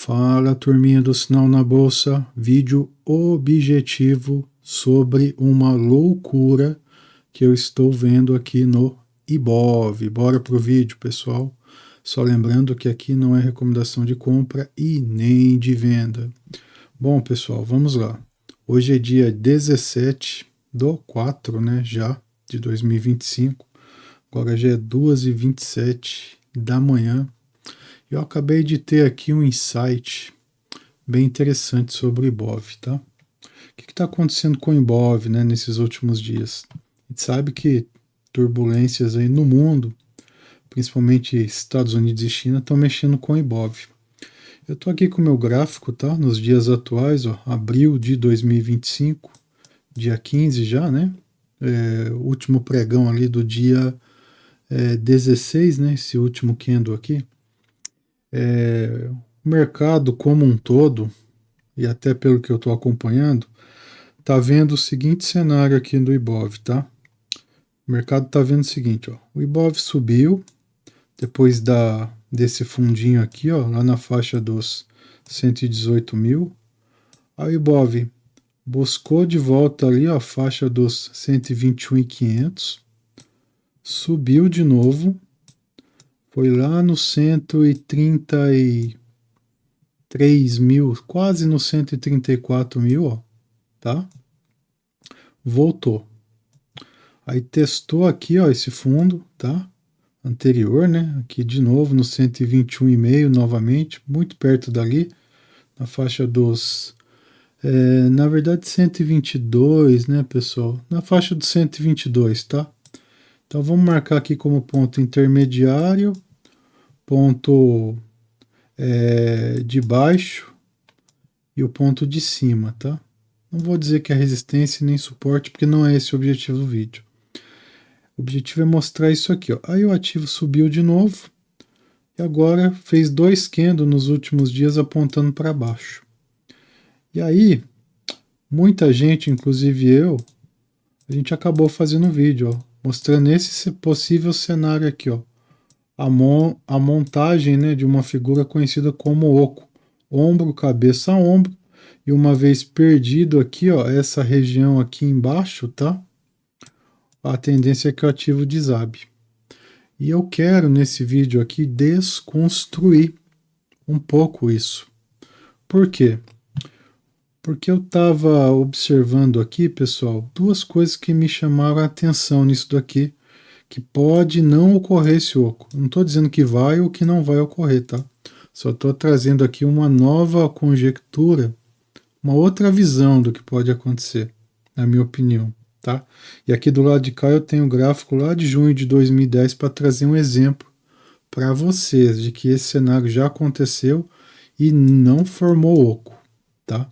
Fala, turminha do Sinal na Bolsa, vídeo objetivo sobre uma loucura que eu estou vendo aqui no Ibov. Bora pro vídeo, pessoal. Só lembrando que aqui não é recomendação de compra e nem de venda. Bom, pessoal, vamos lá. Hoje é dia 17/4, né, já, de 2025. Agora já é 2h27 da manhã. Eu acabei de ter aqui um insight bem interessante sobre o Ibov, tá? O que está acontecendo com o Ibov, né, nesses últimos dias? A gente sabe que turbulências aí no mundo, principalmente Estados Unidos e China, estão mexendo com o Ibov. Eu estou aqui com o meu gráfico, tá? Nos dias atuais, ó, abril de 2025, dia 15 já, né? Último pregão ali do dia 16, né? Esse último candle aqui. O mercado como um todo, e até pelo que eu estou acompanhando, está vendo o seguinte cenário aqui do Ibov, tá? O mercado está vendo o seguinte, ó, o Ibov subiu, depois desse fundinho aqui, ó, lá na faixa dos 118 mil, aí o Ibov buscou de volta ali, ó, a faixa dos 121.500, subiu de novo, foi lá no 133 mil, quase no 134 mil, ó, tá? Voltou. Aí testou aqui, ó, esse fundo, tá? Anterior, né? Aqui de novo no 121,5 novamente, muito perto dali, na faixa dos... na verdade 122, né, pessoal? Na faixa dos 122, tá? Então vamos marcar aqui como ponto intermediário, ponto de baixo e o ponto de cima, tá? Não vou dizer que é resistência nem suporte, porque não é esse o objetivo do vídeo. O objetivo é mostrar isso aqui, ó. Aí o ativo subiu de novo e agora fez 2 candles nos últimos dias apontando para baixo. E aí, muita gente, inclusive eu, a gente acabou fazendo um vídeo, ó, mostrando esse possível cenário aqui, ó. A montagem, né, de uma figura conhecida como oco, ombro, cabeça, ombro, e uma vez perdido aqui, ó, essa região aqui embaixo, tá? A tendência é que o ativo desabe. E eu quero nesse vídeo aqui desconstruir um pouco isso. Por quê? Porque eu estava observando aqui, pessoal, duas coisas que me chamaram a atenção nisso daqui, que pode não ocorrer esse oco. Não estou dizendo que vai ou que não vai ocorrer, tá? Só estou trazendo aqui uma nova conjectura, uma outra visão do que pode acontecer, na minha opinião, tá? E aqui do lado de cá eu tenho um gráfico lá de junho de 2010 para trazer um exemplo para vocês de que esse cenário já aconteceu e não formou oco, tá?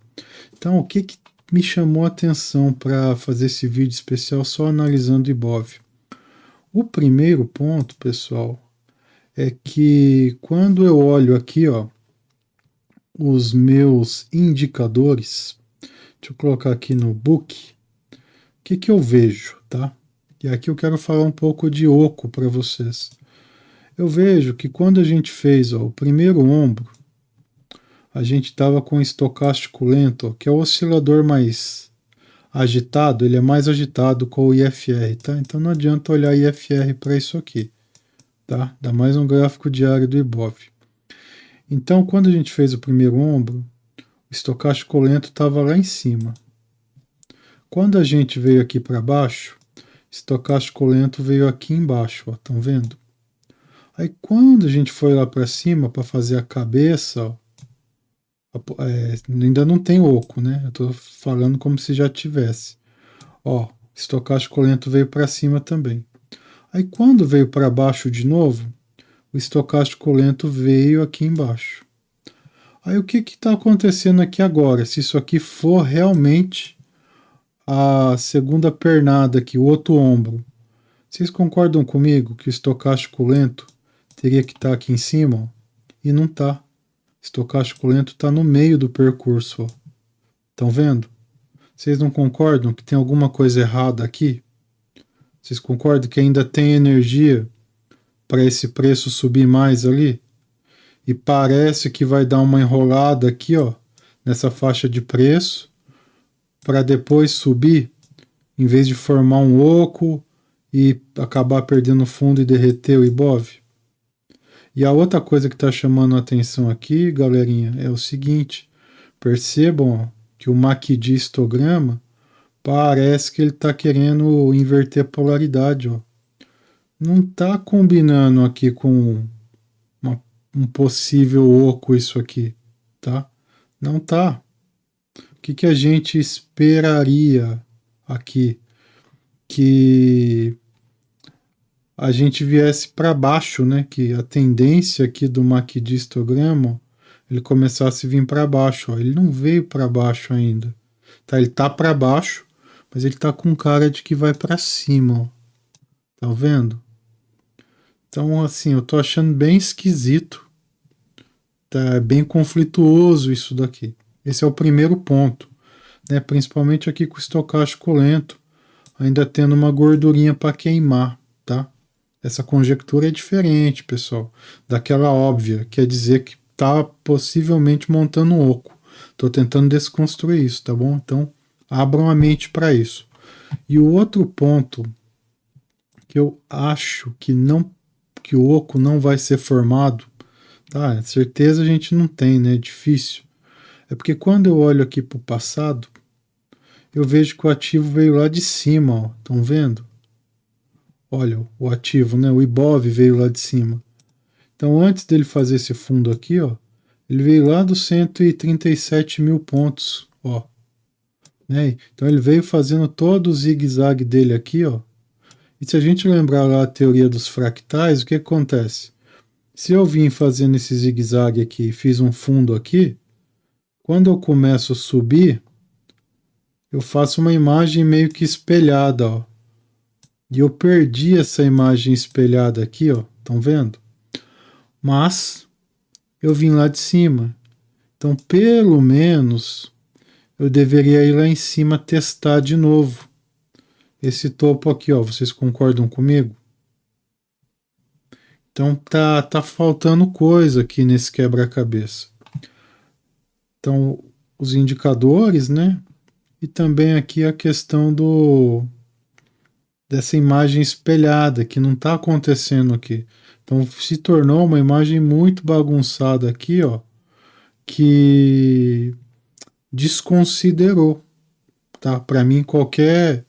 Então, o que me chamou a atenção para fazer esse vídeo especial só analisando o Ibov? O primeiro ponto, pessoal, é que quando eu olho aqui, ó, os meus indicadores, deixa eu colocar aqui no book, o que eu vejo, tá? E aqui eu quero falar um pouco de oco para vocês. Eu vejo que quando a gente fez, ó, o primeiro ombro, a gente estava com o estocástico lento, ó, que é o oscilador mais agitado, ele é mais agitado com o IFR, tá? Então não adianta olhar IFR para isso aqui, tá? Dá mais um gráfico diário do Ibov. Então, quando a gente fez o primeiro ombro, o estocástico lento estava lá em cima. Quando a gente veio aqui para baixo, o estocástico lento veio aqui embaixo, ó, estão vendo? Aí quando a gente foi lá para cima para fazer a cabeça, ó, ainda não tem oco, né? Eu estou falando como se já tivesse. Ó, estocástico lento veio para cima também. Aí quando veio para baixo de novo, o estocástico lento veio aqui embaixo. Aí o que está acontecendo aqui agora? Se isso aqui for realmente a segunda pernada aqui, o outro ombro, vocês concordam comigo que o estocástico lento teria que estar aqui em cima? Ó, e não está. Estocástico lento está no meio do percurso. Estão vendo? Vocês não concordam que tem alguma coisa errada aqui? Vocês concordam que ainda tem energia para esse preço subir mais ali? e parece que vai dar uma enrolada aqui, ó, nessa faixa de preço, para depois subir, em vez de formar um oco e acabar perdendo fundo e derreter o Ibov. E a outra coisa que está chamando a atenção aqui, galerinha, é o seguinte: percebam ó, que o MACD histograma parece que ele está querendo inverter a polaridade. Ó. Não está combinando aqui com um possível oco isso aqui, tá? Não tá. O que a gente esperaria aqui? Que a gente viesse para baixo, né? Que a tendência aqui do MACD histograma ele começasse a vir para baixo. Ó. Ele não veio para baixo ainda. Tá? Ele tá para baixo, mas ele tá com cara de que vai para cima. Ó. Tá vendo? Então, assim, eu tô achando bem esquisito. Tá bem conflituoso isso daqui. Esse é o primeiro ponto. Né? Principalmente aqui com o estocástico lento, ainda tendo uma gordurinha para queimar. Tá? Essa conjectura é diferente, pessoal, daquela óbvia, quer dizer que está possivelmente montando um oco. Estou tentando desconstruir isso, tá bom? Então, abram a mente para isso. E o outro ponto que eu acho que o oco não vai ser formado, tá? Certeza a gente não tem, né? É difícil. É porque quando eu olho aqui para o passado, eu vejo que o ativo veio lá de cima, ó. Estão vendo? Olha, o ativo, né? O Ibov veio lá de cima. Então, antes dele fazer esse fundo aqui, ó, ele veio lá dos 137 mil pontos, ó. Né? Então, ele veio fazendo todo o zigue-zague dele aqui, ó. E se a gente lembrar lá a teoria dos fractais, o que acontece? Se eu vim fazendo esse zigue-zague aqui e fiz um fundo aqui, quando eu começo a subir, eu faço uma imagem meio que espelhada, ó. E eu perdi essa imagem espelhada aqui, ó. Estão vendo? Mas eu vim lá de cima. Então, pelo menos, eu deveria ir lá em cima testar de novo. Esse topo aqui, ó, vocês concordam comigo? Então, tá faltando coisa aqui nesse quebra-cabeça. Então, os indicadores, né? E também aqui a questão dessa imagem espelhada, que não está acontecendo aqui. Então, se tornou uma imagem muito bagunçada aqui, ó, que desconsiderou, tá? Para mim, qualquer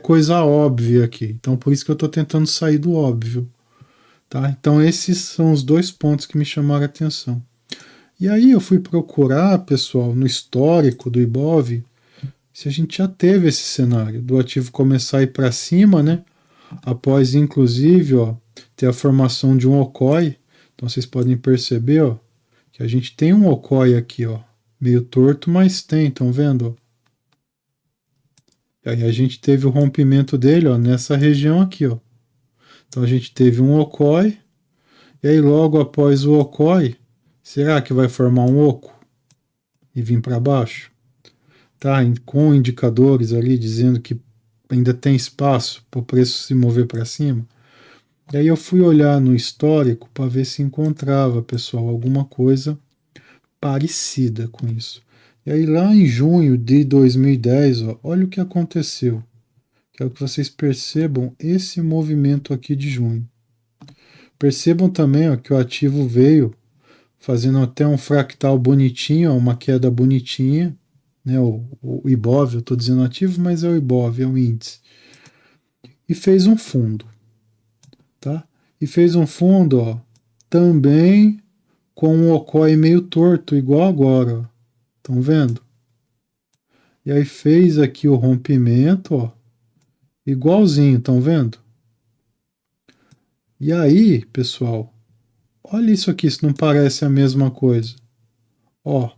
coisa óbvia aqui. Então, por isso que eu estou tentando sair do óbvio, tá? Então, esses são os dois pontos que me chamaram a atenção. E aí eu fui procurar, pessoal, no histórico do Ibov, se a gente já teve esse cenário do ativo começar a ir para cima, né? Após, inclusive, ó, ter a formação de um OCOI. Então, vocês podem perceber, ó, que a gente tem um OCOI aqui, ó, meio torto, mas tem, estão vendo? E aí a gente teve o rompimento dele, ó, nessa região aqui, ó. Então a gente teve um OCOI, e aí logo após o OCOI, será que vai formar um oco e vir para baixo? Tá, com indicadores ali dizendo que ainda tem espaço para o preço se mover para cima. E aí eu fui olhar no histórico para ver se encontrava, pessoal, alguma coisa parecida com isso. E aí lá em junho de 2010, ó, olha o que aconteceu. Quero que vocês percebam esse movimento aqui de junho. Percebam também ó, que o ativo veio fazendo até um fractal bonitinho, ó, uma queda bonitinha, né, o Ibov, eu estou dizendo ativo, mas é o Ibov, é o índice. E fez um fundo, tá? E fez um fundo, ó, também com um OCOI meio torto, igual agora, ó. Estão vendo? E aí fez aqui o rompimento, ó, igualzinho, estão vendo? E aí, pessoal, olha isso aqui, se não parece a mesma coisa. Ó,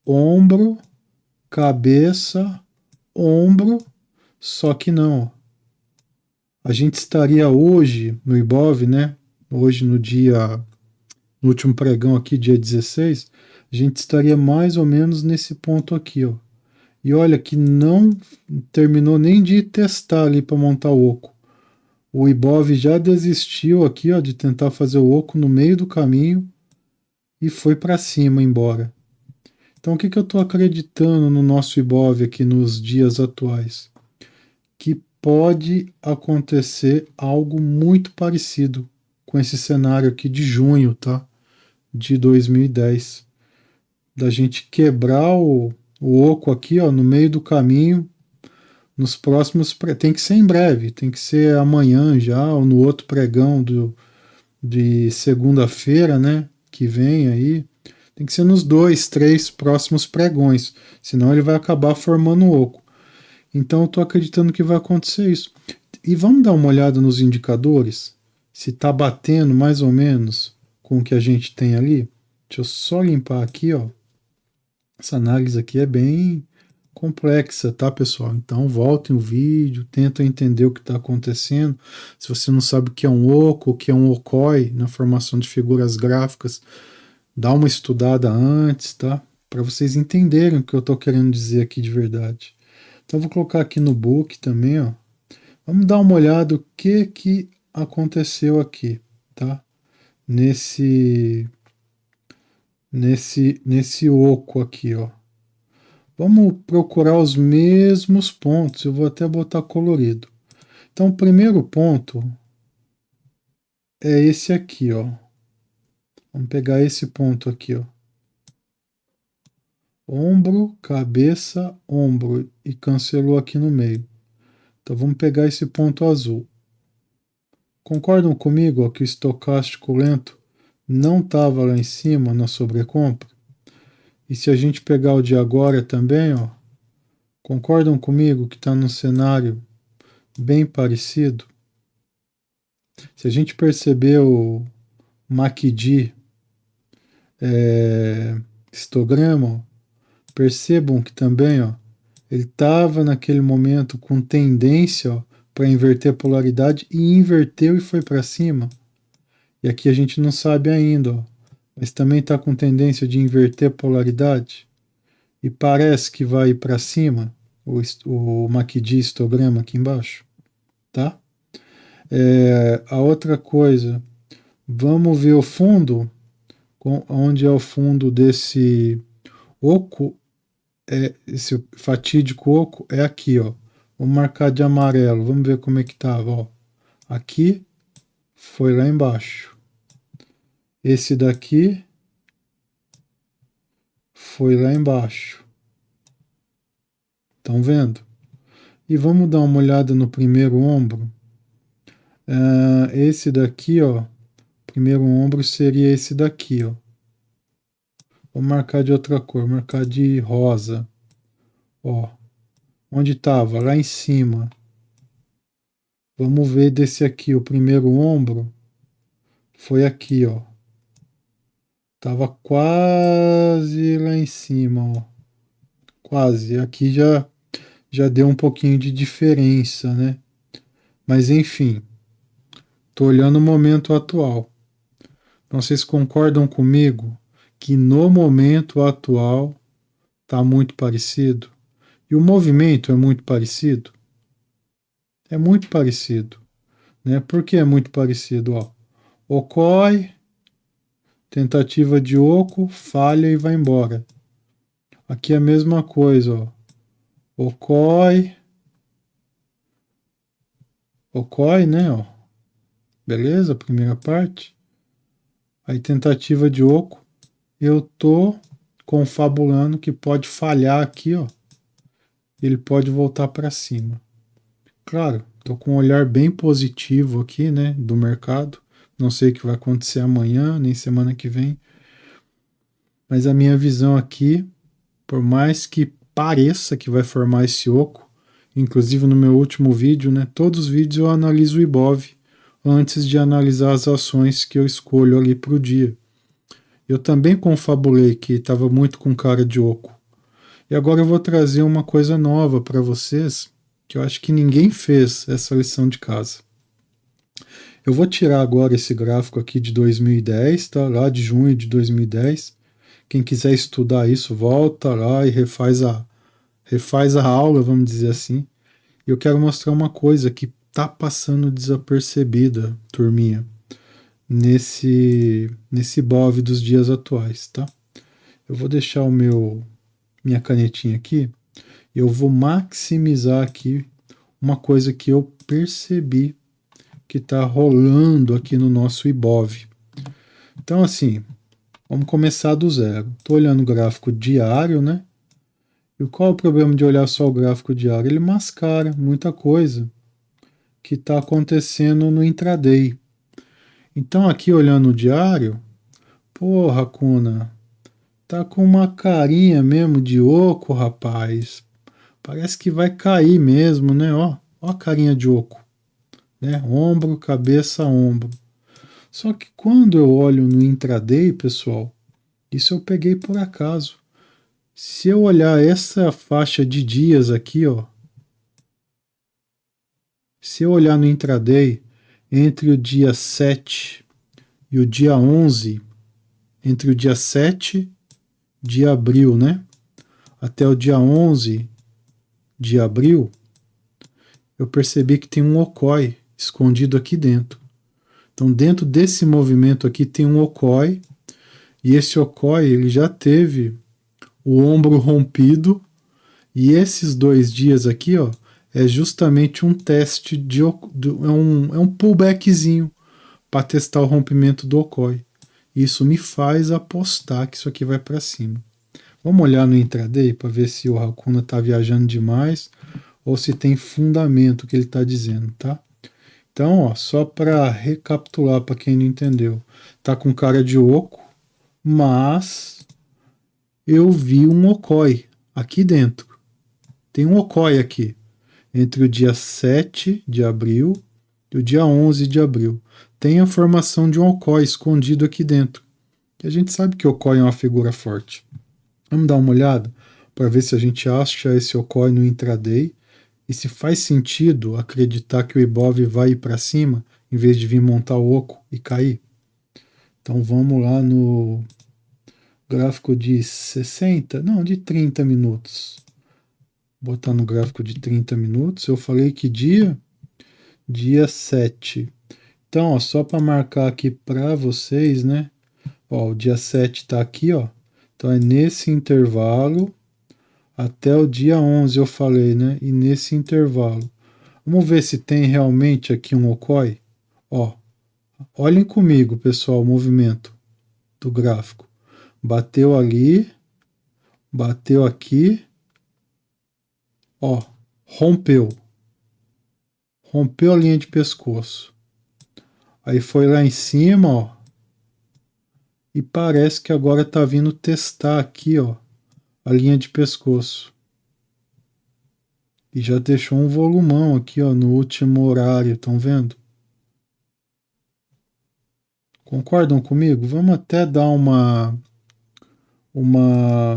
ombro, cabeça, ombro, só que não. A gente estaria hoje no Ibov, né? Hoje no último pregão aqui, dia 16, a gente estaria mais ou menos nesse ponto aqui, ó. E olha que não terminou nem de testar ali para montar o oco. O Ibov já desistiu aqui, ó, de tentar fazer o oco no meio do caminho e foi para cima embora. Então, o que eu estou acreditando no nosso Ibov aqui nos dias atuais? Que pode acontecer algo muito parecido com esse cenário aqui de junho, tá? De 2010. Da gente quebrar o oco aqui, ó, no meio do caminho, nos próximos. Tem que ser em breve, tem que ser amanhã já, ou no outro pregão de segunda-feira, né? Que vem aí. Tem que ser nos 2, 3 próximos pregões, senão ele vai acabar formando o oco. Então eu estou acreditando que vai acontecer isso. E vamos dar uma olhada nos indicadores? Se está batendo mais ou menos com o que a gente tem ali. Deixa eu só limpar aqui, ó. Essa análise aqui é bem complexa, tá, pessoal? Então voltem o vídeo, tentem entender o que está acontecendo. Se você não sabe o que é um oco, o que é um ocói na formação de figuras gráficas, dá uma estudada antes, tá? Para vocês entenderem o que eu estou querendo dizer aqui de verdade. Então eu vou colocar aqui no book também, ó. Vamos dar uma olhada o que aconteceu aqui, tá? Nesse oco aqui, ó. Vamos procurar os mesmos pontos. Eu vou até botar colorido. Então, o primeiro ponto é esse aqui, ó. Vamos pegar esse ponto aqui, ó. Ombro, cabeça, ombro e cancelou aqui no meio. Então vamos pegar esse ponto azul. Concordam comigo, ó, que o estocástico lento não estava lá em cima na sobrecompra? E se a gente pegar o de agora também, ó, concordam comigo que está num cenário bem parecido? Se a gente perceber o MACD histograma, ó, percebam que também, ó, ele estava naquele momento com tendência para inverter a polaridade e inverteu e foi para cima. E aqui a gente não sabe ainda, ó, mas também está com tendência de inverter a polaridade e parece que vai para cima o MACD histograma aqui embaixo, tá? A outra coisa, vamos ver o fundo, onde é o fundo desse oco, esse fatídico oco é aqui, ó. Vamos marcar de amarelo, vamos ver como é que tava, ó. Aqui foi lá embaixo. Esse daqui foi lá embaixo. Estão vendo? E vamos dar uma olhada no primeiro ombro. Esse daqui, ó. Primeiro ombro seria esse daqui, ó. Vou marcar de outra cor, marcar de rosa. Ó. Onde estava? Lá em cima. Vamos ver desse aqui, o primeiro ombro. Foi aqui, ó. Tava quase lá em cima, ó. Quase. Aqui já deu um pouquinho de diferença, né? Mas enfim, tô olhando o momento atual. Então vocês concordam comigo que no momento atual tá muito parecido? E o movimento é muito parecido? É muito parecido, né? Por que é muito parecido, ó? Ocorre, tentativa de oco, falha e vai embora. Aqui é a mesma coisa, ó. Ocorre, né, ó. Beleza? Primeira parte. Aí tentativa de oco, eu tô confabulando que pode falhar aqui, ó. Ele pode voltar para cima. Claro, tô com um olhar bem positivo aqui, né, do mercado. Não sei o que vai acontecer amanhã, nem semana que vem. Mas a minha visão aqui, por mais que pareça que vai formar esse oco, inclusive no meu último vídeo, né, todos os vídeos eu analiso o Ibov antes de analisar as ações que eu escolho ali para o dia. Eu também confabulei que estava muito com cara de oco. E agora eu vou trazer uma coisa nova para vocês, que eu acho que ninguém fez essa lição de casa. Eu vou tirar agora esse gráfico aqui de 2010, tá? Lá de junho de 2010. Quem quiser estudar isso, volta lá e refaz a aula, vamos dizer assim. E eu quero mostrar uma coisa que tá passando desapercebida, turminha, nesse IBOV dos dias atuais, tá? Eu vou deixar minha canetinha aqui e eu vou maximizar aqui uma coisa que eu percebi que está rolando aqui no nosso IBOV. Então, assim, vamos começar do zero. Estou olhando o gráfico diário, né? E qual é o problema de olhar só o gráfico diário? Ele mascara muita coisa que está acontecendo no intraday. Então, aqui olhando o diário, porra, Kuna, tá com uma carinha mesmo de oco, rapaz. Parece que vai cair mesmo, né? Ó a carinha de oco, né? Ombro, cabeça, ombro. Só que quando eu olho no intraday, pessoal, isso eu peguei por acaso. Se eu olhar essa faixa de dias aqui, ó, se eu olhar no intraday, entre o dia 7 e o dia 11, entre o dia 7 de abril, né, até o dia 11 de abril, eu percebi que tem um okoi escondido aqui dentro. Então, dentro desse movimento aqui tem um okoi, e esse okoi ele já teve o ombro rompido, e esses 2 dias aqui, ó, é justamente um teste é um pullbackzinho para testar o rompimento do okoi. Isso me faz apostar que isso aqui vai para cima. Vamos olhar no intraday para ver se o Hakuna está viajando demais ou se tem fundamento o que ele está dizendo, tá? Então, ó, só para recapitular para quem não entendeu, tá com cara de oco, mas eu vi um okoi aqui dentro. Tem um okoi aqui entre o dia 7 de abril e o dia 11 de abril. Tem a formação de um okoi escondido aqui dentro. E a gente sabe que o okoi é uma figura forte. Vamos dar uma olhada para ver se a gente acha esse okoi no intraday e se faz sentido acreditar que o Ibov vai ir para cima em vez de vir montar o oco e cair. Então vamos lá no gráfico de 60, não, de 30 minutos. Vou botar no gráfico de 30 minutos. Eu falei que dia? Dia 7. Então, ó, só para marcar aqui para vocês, né? Ó, o dia 7 está aqui, ó. Então é nesse intervalo até o dia 11 eu falei, né? E nesse intervalo. Vamos ver se tem realmente aqui um okoi. Ó, olhem comigo, pessoal, o movimento do gráfico. Bateu ali, bateu aqui, ó, rompeu. Rompeu a linha de pescoço. Aí foi lá em cima, ó. E parece que agora tá vindo testar aqui, ó, a linha de pescoço. E já deixou um volumão aqui, ó, no último horário, estão vendo? Concordam comigo? Vamos até dar uma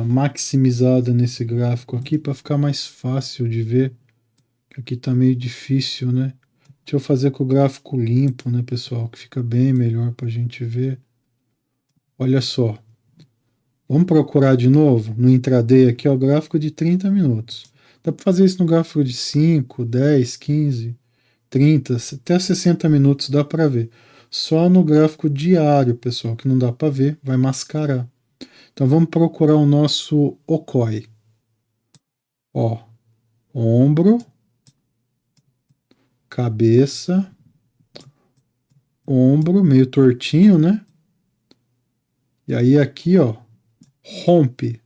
maximizada nesse gráfico aqui para ficar mais fácil de ver, que aqui tá meio difícil, né? Deixa eu fazer com o gráfico limpo, né, pessoal, que fica bem melhor para a gente ver. Olha só. Vamos procurar de novo no intraday aqui, ó, o gráfico de 30 minutos. Dá para fazer isso no gráfico de 5, 10, 15, 30, até 60 minutos dá para ver. Só no gráfico diário, pessoal, que não dá para ver, vai mascarar. Então vamos procurar o nosso okoi. Ó, ombro, cabeça, ombro, meio tortinho, né? E aí aqui, ó, rompe.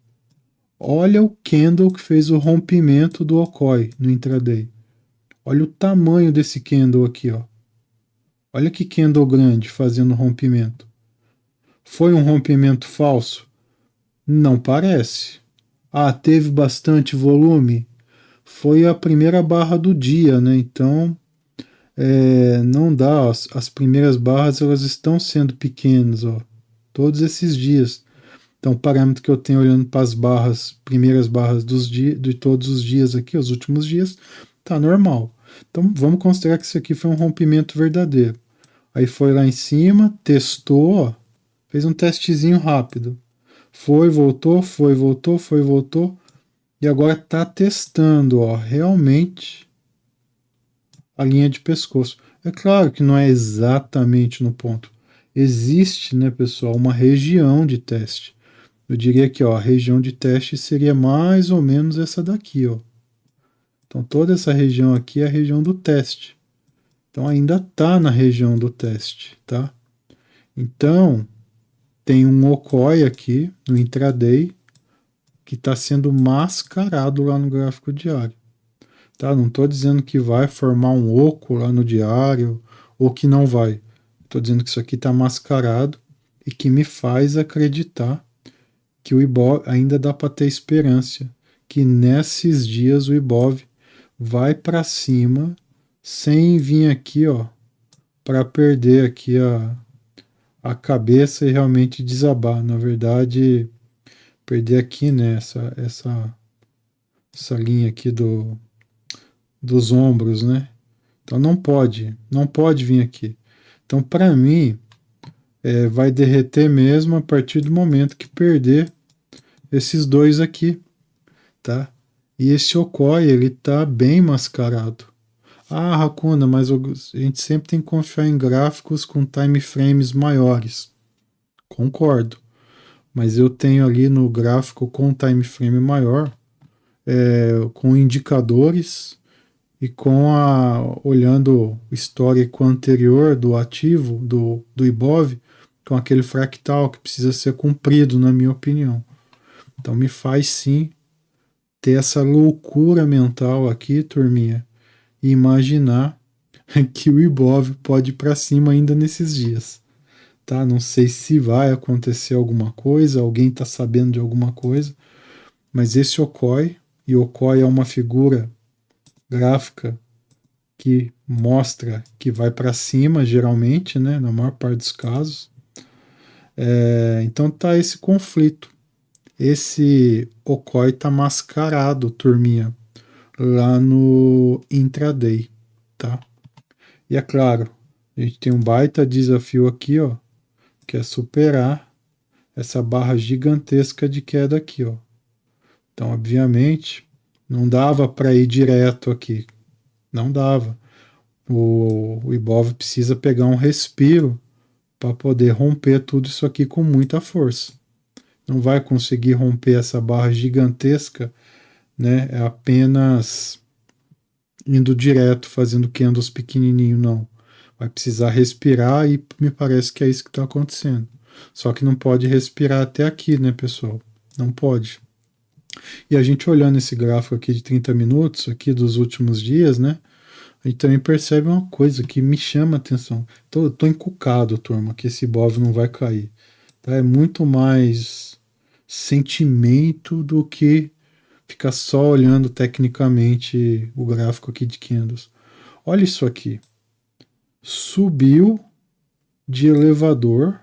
Olha o candle que fez o rompimento do okoi no intraday. Olha o tamanho desse candle aqui, ó. Olha que candle grande fazendo rompimento. Foi um rompimento falso? Não parece. Ah, teve bastante volume? Foi a primeira barra do dia, né? Então, não dá. As primeiras barras elas estão sendo pequenas, ó. Todos esses dias. Então, o parâmetro que eu tenho olhando para as barras, primeiras barras de todos os dias aqui, os últimos dias, tá normal. Então, vamos considerar que isso aqui foi um rompimento verdadeiro. Aí foi lá em cima, testou, ó, fez um testezinho rápido. Foi, voltou, foi, voltou, foi, voltou. E agora tá testando, ó, realmente a linha de pescoço. É claro que não é exatamente no ponto. Existe, né, pessoal, uma região de teste. Eu diria que ó, a região de teste seria mais ou menos essa daqui, ó. Então toda essa região aqui é a região do teste. Então ainda está na região do teste, tá? Então tem um OCOI aqui no intraday que está sendo mascarado lá no gráfico diário. Tá? Não estou dizendo que vai formar um oco lá no diário ou que não vai. Estou dizendo que isso aqui está mascarado e que me faz acreditar que o Ibov ainda dá para ter esperança, que nesses dias o Ibov vai para cima sem vir aqui, ó, para perder aqui a cabeça e realmente desabar. Na verdade, perder aqui, né, essa linha aqui dos ombros, né? Então não pode vir aqui. Então, para mim, vai derreter mesmo a partir do momento que perder esses dois aqui, tá? E esse Okoi, ele tá bem mascarado. Ah, Hakuna, mas a gente sempre tem que confiar em gráficos com time frames maiores. Concordo. Mas eu tenho ali no gráfico com time frame maior, com indicadores e olhando o histórico anterior do ativo, do Ibov, com aquele fractal que precisa ser cumprido, na minha opinião. Então me faz sim ter essa loucura mental aqui, turminha, e imaginar que o Ibov pode ir para cima ainda nesses dias. Tá? Não sei se vai acontecer alguma coisa, alguém está sabendo de alguma coisa, mas esse Okoi, e Okoi é uma figura gráfica que mostra que vai para cima, geralmente, né, na maior parte dos casos. Então tá esse conflito. Esse Okoi tá mascarado, turminha, lá no intraday, tá? E é claro, a gente tem um baita desafio aqui, ó, que é superar essa barra gigantesca de queda aqui, ó. Então, obviamente, não dava para ir direto aqui, não dava. O Ibov precisa pegar um respiro para poder romper tudo isso aqui com muita força. Não vai conseguir romper essa barra gigantesca, né? É apenas indo direto, fazendo candles pequenininho, não. Vai precisar respirar e me parece que é isso que está acontecendo. Só que não pode respirar até aqui, né, pessoal? Não pode. E a gente olhando esse gráfico aqui de 30 minutos, aqui dos últimos dias, né? A gente também percebe uma coisa que me chama a atenção. Eu tô encucado, turma, que esse Ibov não vai cair. Tá? É muito mais sentimento do que ficar só olhando tecnicamente o gráfico aqui de candles. Olha isso aqui. Subiu de elevador.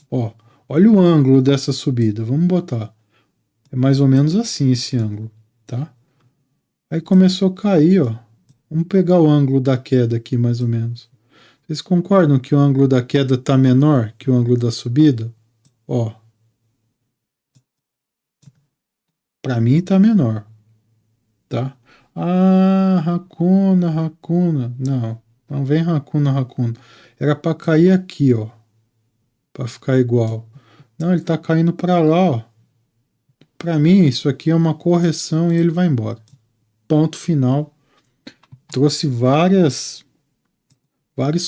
Ó, olha o ângulo dessa subida. Vamos botar. É mais ou menos assim esse ângulo, tá? Aí começou a cair, ó. Vamos pegar o ângulo da queda aqui, mais ou menos. Vocês concordam que o ângulo da queda está menor que o ângulo da subida? Ó, para mim está menor, tá? Ah, Hakuna, Hakuna. Não, não vem Hakuna, Hakuna. Era para cair aqui, ó, para ficar igual. Não, ele está caindo para lá, ó. Para mim, isso aqui é uma correção e ele vai embora. Ponto final. Trouxe vários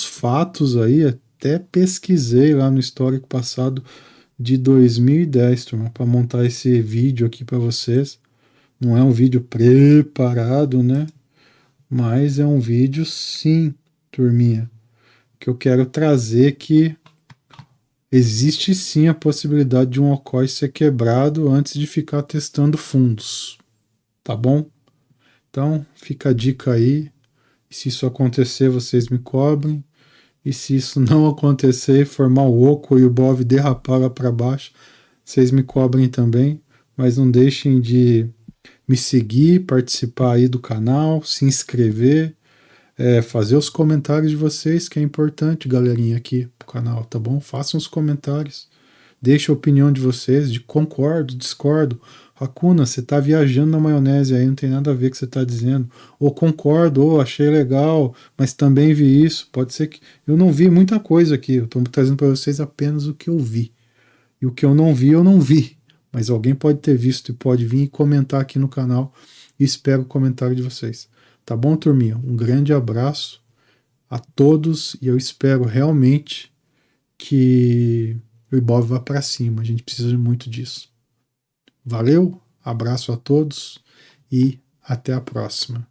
fatos aí, até pesquisei lá no histórico passado de 2010, turma, para montar esse vídeo aqui para vocês. Não é um vídeo preparado, né? Mas é um vídeo, sim, turminha, que eu quero trazer que existe sim a possibilidade de um Okoi ser quebrado antes de ficar testando fundos, tá bom? Então, fica a dica aí. Se isso acontecer, vocês me cobrem. E se isso não acontecer, formar o oco e o Bov derrapar lá para baixo, vocês me cobrem também. Mas não deixem de me seguir, participar aí do canal, se inscrever, fazer os comentários de vocês, que é importante, galerinha, aqui pro canal, tá bom? Façam os comentários, deixem a opinião de vocês, de concordo, discordo. Racuna, você está viajando na maionese aí, não tem nada a ver com o que você está dizendo. Ou concordo, ou achei legal, mas também vi isso. Pode ser que. Eu não vi muita coisa aqui, eu estou trazendo para vocês apenas o que eu vi. E o que eu não vi. Mas alguém pode ter visto e pode vir e comentar aqui no canal. E espero o comentário de vocês. Tá bom, turminha? Um grande abraço a todos e eu espero realmente que o Ibov vá para cima. A gente precisa muito disso. Valeu, abraço a todos e até a próxima.